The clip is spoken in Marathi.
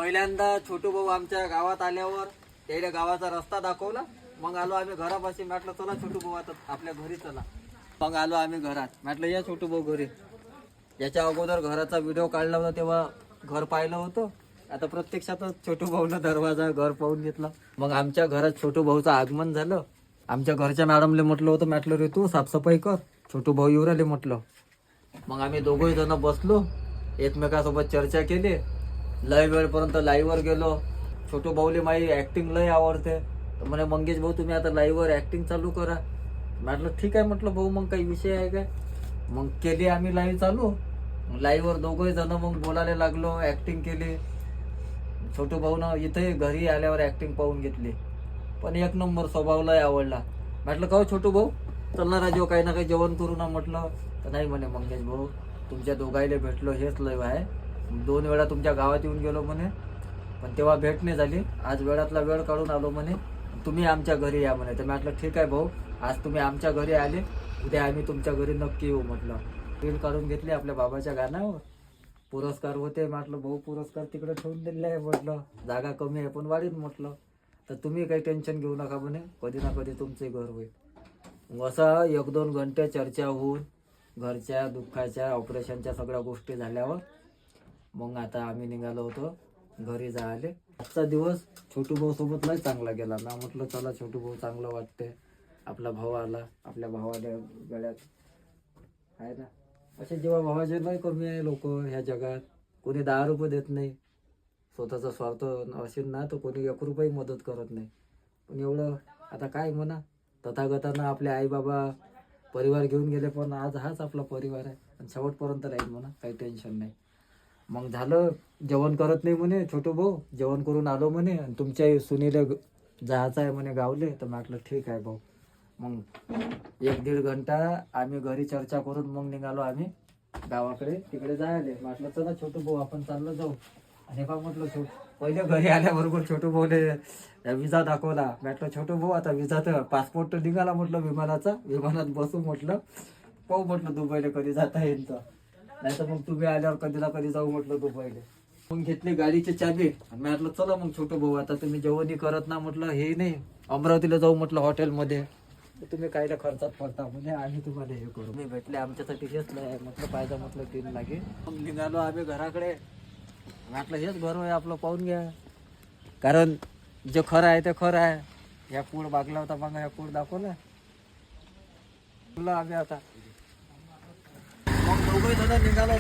पहिल्यांदा छोटू भाऊ आमच्या गावात आल्यावर त्याला गावाचा रस्ता दाखवला. मग आलो आम्ही घरापाशी. म्हटलं चला छोटू भाऊ आता आपल्या घरी चला. मग आलो आम्ही घरात. म्हटलं या छोटू भाऊ घरी. याच्या अगोदर घराचा व्हिडिओ काढला होता तेव्हा घर पाहिलं होतं. आता प्रत्यक्षातच छोटू भाऊनं दरवाजा घर पाहून घेतला. मग आमच्या घरात छोटू भाऊचं आगमन झालं. आमच्या घरच्या मॅडमले म्हटलं होतं, म्हटलं रे तू साफसफाई कर, छोटू भाऊ येऊ राहिले म्हटलं. मग आम्ही दोघंही जण बसलो, एकमेकासोबत चर्चा केली. लय वेळपर्यंत लाईव्हवर गेलो. छोटू भाऊले माझी ॲक्टिंग लय आवडते. तर म्हणे मंगेश भाऊ तुम्ही आता लाईव्हवर ॲक्टिंग चालू करा. म्हटलं ठीक आहे म्हटलं भाऊ, मग काही विषय आहे काय. मग केली आम्ही लाईव्ह चालू. लाईव्हवर दोघंही जण मग बोलायला लागलो, ॲक्टिंग केली. छोटू भाऊनं इथे घरी आल्यावर ॲक्टिंग पाहून घेतली. पण एक नंबर स्वभाव लय आवडला. म्हटलं का हो छोटू भाऊ चलणार राजो काही ना काही जेवण करू ना म्हटलं. तर नाही म्हणे मंगेश भाऊ तुमच्या दोघाईले भेटलो हेच लय आहे. 2 वेळा तुमच्या गावात येऊन गेलो म्हणे, पण तेव्हा भेट नाही झाली. आज वेळातला वेळ काढून आलो म्हणे, तुम्ही आमच्या घरी या म्हणे. तर म्हटलं ठीक आहे भाऊ, आज तुम्ही आमच्या घरी आले, उद्या आम्ही तुमच्या घरी नक्की येऊ म्हटलं. रील काढून घेतली आपल्या बाबाच्या गाण्यावर. पुरस्कार होते. म्हटलं भाऊ पुरस्कार तिकडे ठेवून दिले आहे म्हटलं, जागा कमी आहे पण वाढीन म्हटलं. तर तुम्ही काही टेन्शन घेऊ नका म्हणे, कधी ना कधी तुमचे घर होईल. मग असं 1-2 घंटे चर्चा होऊन घरच्या दुःखाच्या ऑपरेशनच्या सगळ्या गोष्टी झाल्यावर मग आता आम्ही निघालो होतो घरी जायले. आजचा दिवस छोटू भाऊ सोबत लय चांगला गेला ना. म्हटलं चला छोटू भाऊ चांगलं वाटते, आपला भाऊ आला, आपल्या भावाला गळ्यात आहे ना. असे जेव्हा भावाचे लय कमी आहे लोक ह्या जगात. कोणी 10 रुपये देत नाही. स्वतःचा स्वार्थ असेल ना तर कोणी 1 रुपये मदत करत नाही. पण एवढं आता काय म्हणा, तथागतानं आपले आई बाबा परिवार घेऊन गेले, पण आज हाच आपला परिवार आहे आणि शेवटपर्यंत राहील म्हणा, काही टेन्शन नाही. मग झालं जेवण करत नाही म्हणे छोटू भाऊ, जेवण करून आलो म्हणे आणि तुमच्या सुनीला जायचं आहे म्हणे गावले. तर म्हटलं ठीक आहे भाऊ. मग 1-1.5 घंटा आम्ही घरी चर्चा करून मग निघालो आम्ही गावाकडे तिकडे जायले. म्हटलं चला छोटू भाऊ आपण चाललो जाऊ. आणि का म्हटलं पहिले घरी आल्याबरोबर छोटू भाऊले विजा दाखवला. म्हटलं छोटू भाऊ आता विजा तर पासपोर्ट तर निघाला म्हटलं विमानाचा, विमानात बसू म्हटलं, पाहू म्हटलं दुबईला कधी जाता येईल तर, नाही तर मग तुम्ही आल्यावर कधी ना कधी जाऊ म्हटलं दुबईला. मग घेतली गाडीची चाबी आणि म्हटलं चला मग छोटू भाऊ आता तुम्ही जेवणही करत ना म्हटलं, हे नाही अमरावतीला जाऊ म्हटलं हॉटेलमध्ये, तुम्ही कायला खर्चात पडता म्हणजे आम्ही तुम्हाला हे करू. मी भेटले आमच्यासाठी हेच नाही म्हटलं, पाहिजे म्हटलं 3 लागे. मग निघालो आम्ही घराकडे. म्हटलं हेच घर आहे आपलं, पाहून घ्या. कारण जे खरं आहे ते खरं आहे. ह्या कूड बागला होता मग, ह्या कूड दाखवला तुला आम्ही आता. मग दोघंही जण निघालो.